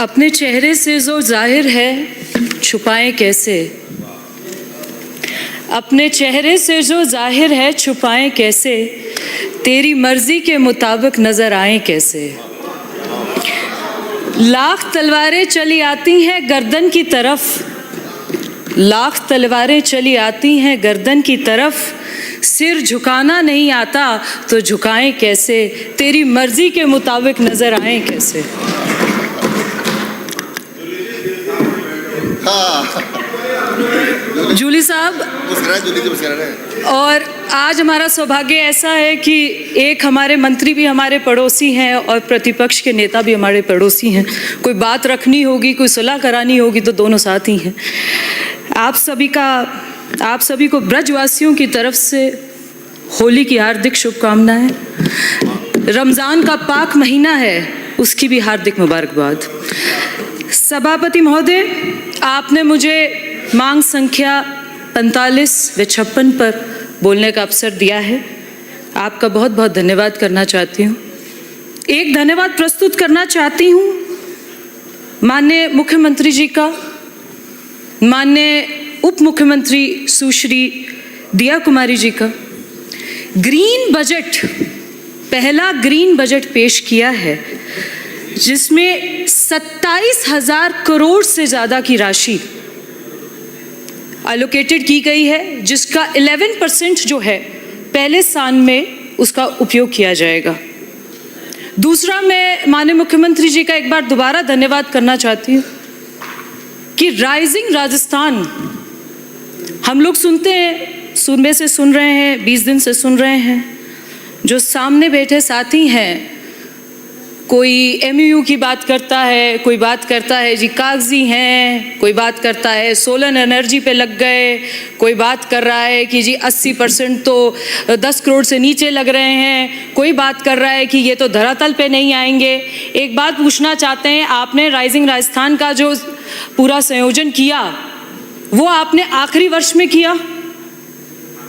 अपने चेहरे से जो जाहिर है छुपाएं कैसे, अपने चेहरे से जो जाहिर है छुपाएं कैसे, तेरी मर्जी के मुताबिक नजर आएं कैसे। लाख तलवारें चली आती हैं गर्दन की तरफ, लाख तलवारें चली आती हैं गर्दन की तरफ, सिर झुकाना नहीं आता तो झुकाएं कैसे, तेरी मर्जी के मुताबिक नजर आएं कैसे। जूली साहब, और आज हमारा सौभाग्य ऐसा है कि एक हमारे मंत्री भी हमारे पड़ोसी हैं और प्रतिपक्ष के नेता भी हमारे पड़ोसी हैं। कोई बात रखनी होगी, कोई सुलह करानी होगी तो दोनों साथ ही हैं। आप सभी को ब्रजवासियों की तरफ से होली की हार्दिक शुभकामनाएं। रमज़ान का पाक महीना है, उसकी भी हार्दिक मुबारकबाद। सभापति महोदय, आपने मुझे मांग संख्या 45 व 56 पर बोलने का अवसर दिया है। आपका बहुत बहुत धन्यवाद करना चाहती हूँ। एक धन्यवाद प्रस्तुत करना चाहती हूँ माननीय मुख्यमंत्री जी का, माननीय उप मुख्यमंत्री सुश्री दिया कुमारी जी का। ग्रीन बजट, पहला ग्रीन बजट पेश किया है जिसमें 27,000 करोड़ से ज़्यादा की राशि एलोकेटेड की गई है, जिसका 11% जो है पहले साल में उसका उपयोग किया जाएगा। दूसरा, मैं माननीय मुख्यमंत्री जी का एक बार दोबारा धन्यवाद करना चाहती हूँ कि राइजिंग राजस्थान हम लोग सुनते हैं, सुनने से सुन रहे हैं, 20 दिन से सुन रहे हैं। जो सामने बैठे साथी हैं, कोई एमयू की बात करता है, कोई बात करता है जी कागजी हैं, कोई बात करता है सोलर एनर्जी पे लग गए, कोई बात कर रहा है कि जी 80% तो 10 करोड़ से नीचे लग रहे हैं, कोई बात कर रहा है कि ये तो धरातल पे नहीं आएंगे। एक बात पूछना चाहते हैं, आपने राइजिंग राजस्थान का जो पूरा संयोजन किया वो आपने आखिरी वर्ष में किया।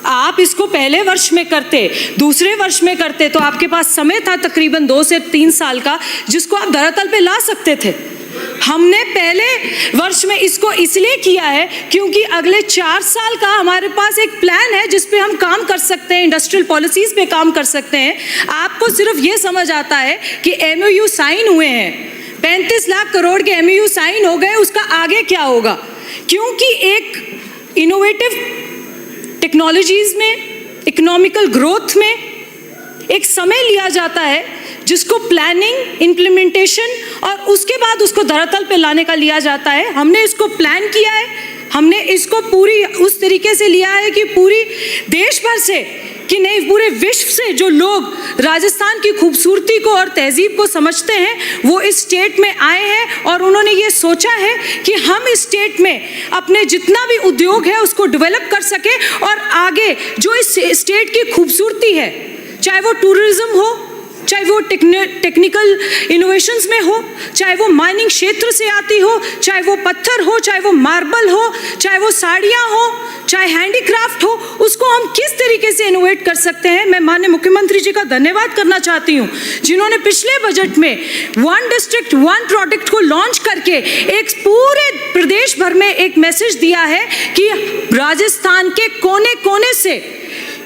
आप इसको पहले वर्ष में करते, दूसरे वर्ष में करते तो आपके पास समय था तकरीबन 2 से 3 साल का, जिसको आप धरातल पे ला सकते थे। हमने पहले वर्ष में इसको इसलिए किया है क्योंकि अगले 4 साल का हमारे पास एक प्लान है जिस पे हम काम कर सकते हैं, इंडस्ट्रियल पॉलिसीज पे काम कर सकते हैं। आपको सिर्फ ये समझ आता है कि एमओयू साइन हुए हैं, 35 लाख करोड़ के एमओयू साइन हो गए, उसका आगे क्या होगा। क्योंकि एक इनोवेटिव टेक्नोलॉजीज में, इकोनॉमिकल ग्रोथ में एक समय लिया जाता है जिसको प्लानिंग, इम्प्लीमेंटेशन और उसके बाद उसको धरातल पे लाने का लिया जाता है। हमने इसको प्लान किया है, हमने इसको पूरी उस तरीके से लिया है कि पूरी देश भर से कि नहीं, पूरे विश्व से जो लोग राजस्थान की खूबसूरती को और तहजीब को समझते हैं वो इस स्टेट में आए हैं और उन्होंने ये सोचा है कि हम इस स्टेट में अपने जितना भी उद्योग है उसको डेवलप कर सके और आगे जो इस स्टेट की खूबसूरती है, चाहे वो टूरिज्म हो, चाहे वो टेक्निकल इनोवेशंस में हो, चाहे वो माइनिंग क्षेत्र से आती हो, चाहे वो पत्थर हो, चाहे वो मार्बल हो, चाहे वो साड़ियाँ हो, चाहे हैंडीक्राफ्ट हो, उसको हम किस तरीके से इनोवेट कर सकते हैं। मैं माननीय मुख्यमंत्री जी का धन्यवाद करना चाहती हूँ जिन्होंने पिछले बजट में 1 डिस्ट्रिक्ट 1 प्रोडक्ट को लॉन्च करके एक पूरे प्रदेश भर में एक मैसेज दिया है कि राजस्थान के कोने कोने से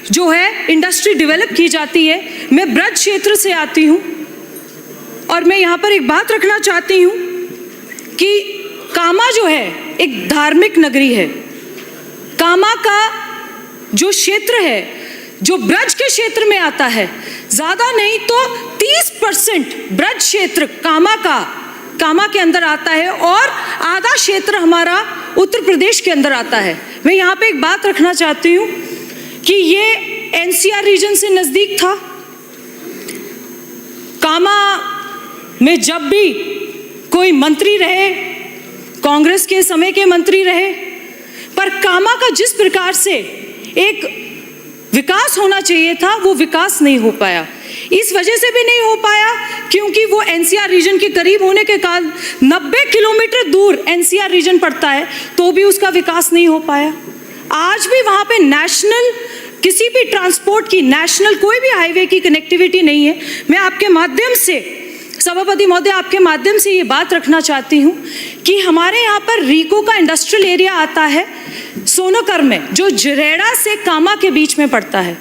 जो है इंडस्ट्री डेवलप की जाती है। मैं ब्रज क्षेत्र से आती हूँ और मैं यहाँ पर एक बात रखना चाहती हूँ कि कामा जो है एक धार्मिक नगरी है। कामा का जो क्षेत्र है, जो ब्रज के क्षेत्र में आता है, ज़्यादा नहीं तो 30% ब्रज क्षेत्र कामा के अंदर आता है और आधा क्षेत्र हमारा उत्तर प्रदेश के अंदर आता है। मैं यहाँ पे एक बात रखना चाहती हूँ कि ये एनसीआर रीजन से नज़दीक था। कामा में जब भी कोई मंत्री रहे, कांग्रेस के समय के मंत्री रहे, पर कामा का जिस प्रकार से एक विकास होना चाहिए था वो विकास नहीं हो पाया। इस वजह से भी नहीं हो पाया क्योंकि वो एनसीआर रीजन के करीब होने के कारण 90 किलोमीटर दूर एनसीआर रीजन पड़ता है, तो भी उसका विकास नहीं हो पाया। आज भी वहाँ पे नेशनल किसी भी ट्रांसपोर्ट की, नेशनल कोई भी हाईवे की कनेक्टिविटी नहीं है। मैं आपके माध्यम से सभापति महोदय, आपके माध्यम से ये बात रखना चाहती हूँ कि हमारे यहाँ पर रीको का इंडस्ट्रियल एरिया आता है सोनोकर में, जो जरेड़ा से कामा के बीच में पड़ता है।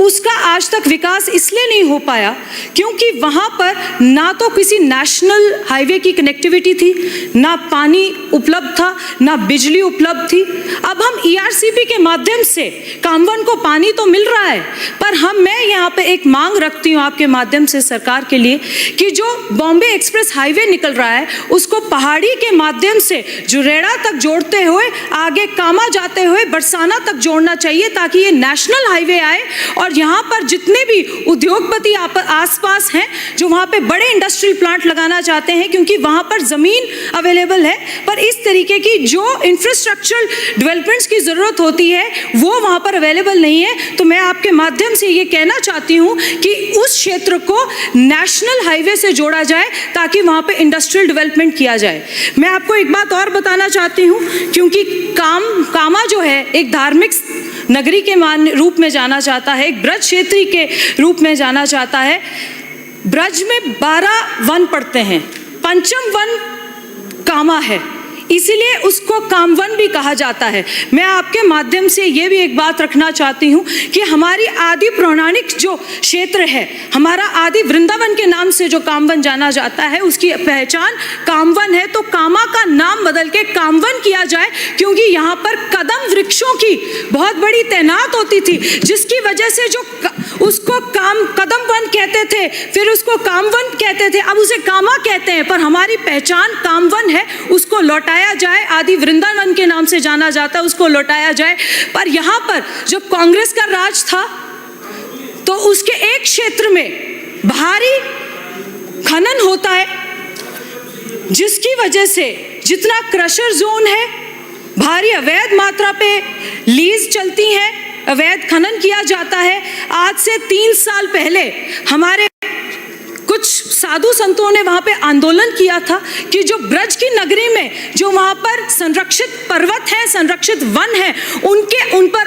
उसका आज तक विकास इसलिए नहीं हो पाया क्योंकि वहाँ पर ना तो किसी नेशनल हाईवे की कनेक्टिविटी थी, ना पानी उपलब्ध था, ना बिजली उपलब्ध थी। अब हम ERCP के माध्यम से कामवन को पानी तो मिल रहा है, पर मैं यहाँ पे एक मांग रखती हूँ आपके माध्यम से सरकार के लिए कि जो बॉम्बे एक्सप्रेस हाईवे निकल रहा है उसको पहाड़ी के माध्यम से जुरेड़ा तक जोड़ते हुए आगे कामा जाते हुए बरसाना तक जोड़ना चाहिए, ताकि ये नेशनल हाईवे आए और यहाँ पर जितने भी उद्योगपति आसपास हैं जो वहाँ पे बड़े इंडस्ट्रियल प्लांट लगाना चाहते हैं, क्योंकि वहाँ पर ज़मीन अवेलेबल है, पर इस तरीके की जो इंफ्रास्ट्रक्चरल डेवलपमेंट्स की ज़रूरत होती है वो वहाँ पर अवेलेबल नहीं है। तो मैं आपके माध्यम से ये कहना चाहती हूँ कि उस क्षेत्र को नेशनल हाईवे से जोड़ा जाए ताकि वहाँ पे इंडस्ट्रियल डेवलपमेंट किया जाए। मैं आपको एक बात और बताना चाहती हूँ, क्योंकि कामा जो है एक धार्मिक नगरी के रूप में जाना जाता है, एक ब्रज क्षेत्र के रूप में जाना जाता है। ब्रज में 12 वन पड़ते हैं, पंचम वन कामा है, इसीलिए उसको कामवन भी कहा जाता है। मैं आपके माध्यम से ये भी एक बात रखना चाहती हूँ कि हमारी आदि पौराणिक जो क्षेत्र है, हमारा आदि वृंदावन के नाम से जो कामवन जाना जाता है, उसकी पहचान कामवन है। तो कामा का नाम बदल के कामवन किया जाए, क्योंकि यहाँ पर कदम वृक्षों की बहुत बड़ी तैनात होती थी, जिसकी वजह से जो उसको कदम वन कहते थे, फिर उसको कामवन कहते थे, अब उसे कामा कहते हैं, पर हमारी पहचान कामवन है। उसको लौटाया जाए, आदि वृंदावन के नाम से जाना जाता है, उसको लौटाया जाए। पर यहाँ पर जो कांग्रेस का राज था तो उसके एक क्षेत्र में भारी खनन होता है, जिसकी वजह से जितना क्रशर जोन है, भारी अवैध मात्रा पे लीज चलती है, अवैध खनन किया जाता है। आज से 3 साल पहले हमारे कुछ साधु संतों ने वहाँ पे आंदोलन किया था कि जो ब्रज की नगरी में जो वहाँ पर संरक्षित पर्वत है, संरक्षित वन है, उन पर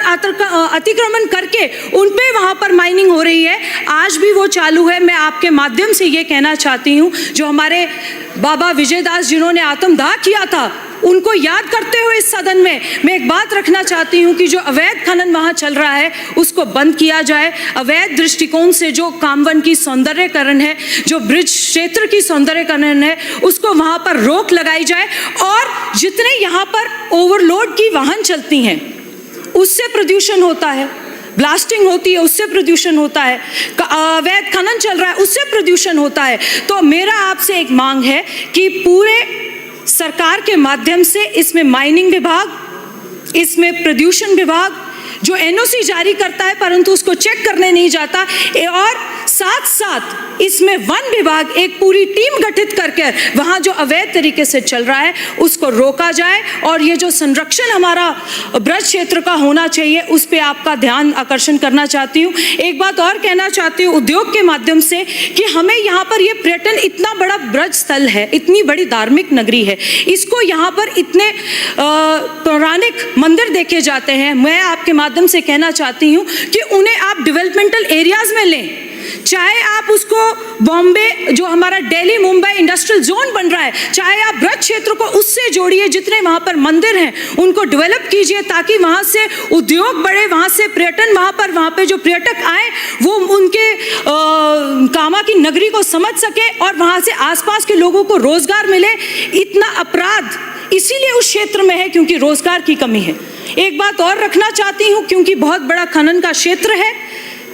अतिक्रमण करके उन पे वहाँ पर माइनिंग हो रही है। आज भी वो चालू है। मैं आपके माध्यम से ये कहना चाहती हूँ, जो हमारे बाबा विजयदास जिन्होंने आत्मदाह किया था, उनको याद करते हुए इस सदन में मैं एक बात रखना चाहती हूँ कि जो अवैध खनन वहाँ चल रहा है उसको बंद किया जाए। अवैध दृष्टिकोण से जो कामवन की सौंदर्यकरण है, जो ब्रिज क्षेत्र की सौंदर्यकरण है, उसको वहाँ पर रोक लगाई जाए। और जितने यहाँ पर ओवरलोड की वाहन चलती हैं उससे प्रदूषण होता है, ब्लास्टिंग होती है उससे प्रदूषण होता है, अवैध खनन चल रहा है उससे प्रदूषण होता है। तो मेरा आपसे एक मांग है कि पूरे सरकार के माध्यम से इसमें माइनिंग विभाग, इसमें प्रदूषण विभाग जो NOC जारी करता है परंतु उसको चेक करने नहीं जाता, और साथ साथ इसमें वन विभाग एक पूरी टीम गठित करके वहाँ जो अवैध तरीके से चल रहा है उसको रोका जाए। और ये जो संरक्षण हमारा ब्रज क्षेत्र का होना चाहिए उस पे आपका ध्यान आकर्षण करना चाहती हूँ। एक बात और कहना चाहती हूँ उद्योग के माध्यम से कि हमें यहाँ पर ये पर्यटन, इतना बड़ा ब्रज स्थल है, इतनी बड़ी धार्मिक नगरी है, इसको यहाँ पर इतने पौराणिक मंदिर देखे जाते हैं। मैं आपके माध्यम से कहना चाहती हूँ कि उन्हें आप डेवलपमेंटल एरियाज में लें, चाहे आप उसको बॉम्बे जो हमारा दिल्ली मुंबई इंडस्ट्रियल जोन बन रहा है, चाहे आप ब्रज क्षेत्र को उससे जोड़िए, जितने वहाँ पर मंदिर हैं उनको डेवलप कीजिए ताकि वहाँ से उद्योग बढ़े, वहाँ से पर्यटन, वहाँ पे जो पर्यटक आए वो उनके कामा की नगरी को समझ सके और वहाँ से आसपास के लोगों को रोजगार मिले। इतना अपराध इसीलिए उस क्षेत्र में है क्योंकि रोजगार की कमी है। एक बात और रखना चाहती हूँ, क्योंकि बहुत बड़ा खनन का क्षेत्र है,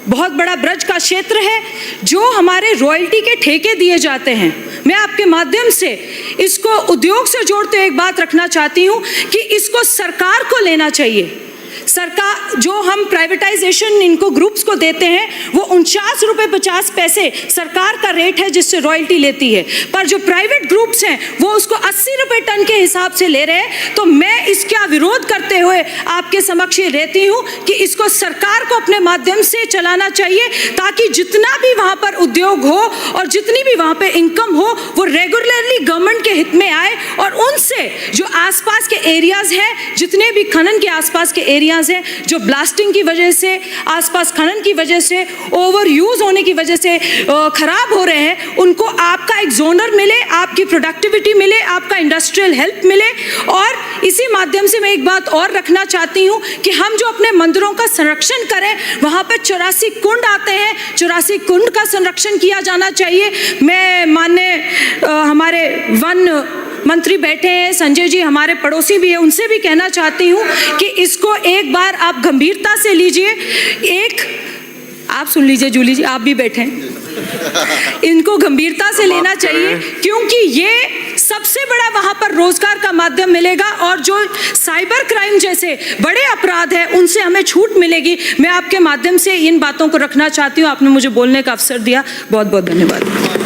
बहुत बड़ा ब्रज का क्षेत्र है, जो हमारे रॉयल्टी के ठेके दिए जाते हैं, मैं आपके माध्यम से इसको उद्योग से जोड़ते हुए एक बात रखना चाहती हूँ कि इसको सरकार को लेना चाहिए। सरकार जो हम प्राइवेटाइजेशन इनको ग्रुप्स को देते हैं वो 49 रुपये 50 पैसे सरकार का रेट है जिससे रॉयल्टी लेती है, पर जो प्राइवेट ग्रुप्स हैं वो उसको 80 रुपये टन के हिसाब से ले रहे हैं। तो मैं इसका विरोध करते हुए आपके समक्ष ये रहती हूँ कि इसको सरकार को अपने माध्यम से चलाना चाहिए ताकि जितना भी वहाँ पर उद्योग हो और जितनी भी वहाँ पे इनकम हो वो रेगुलरली गवर्नमेंट के हित में आए और उनसे जो आसपास के एरियाज हैं, जितने भी खनन के आसपास के एरिया एरियाज़ हैं जो ब्लास्टिंग की वजह से, आसपास खनन की वजह से, ओवर यूज़ होने की वजह से ख़राब हो रहे हैं, उनको आपका एक जोनर मिले, आपकी प्रोडक्टिविटी मिले, आपका इंडस्ट्रियल हेल्प मिले। और इसी माध्यम से मैं एक बात और रखना चाहती हूँ कि हम जो अपने मंदिरों का संरक्षण करें, वहाँ पर 84 कुंड आते हैं, 84 कुंड का संरक्षण किया जाना चाहिए। मैं माननीय हमारे वन मंत्री बैठे हैं, संजय जी हमारे पड़ोसी भी हैं, उनसे भी कहना चाहती हूँ कि इसको एक बार आप गंभीरता से लीजिए। आप सुन लीजिए जूली जी, आप भी बैठे हैं, इनको गंभीरता से लेना चाहिए, क्योंकि ये सबसे बड़ा वहाँ पर रोजगार का माध्यम मिलेगा और जो साइबर क्राइम जैसे बड़े अपराध हैं उनसे हमें छूट मिलेगी। मैं आपके माध्यम से इन बातों को रखना चाहती हूँ। आपने मुझे बोलने का अवसर दिया, बहुत बहुत धन्यवाद।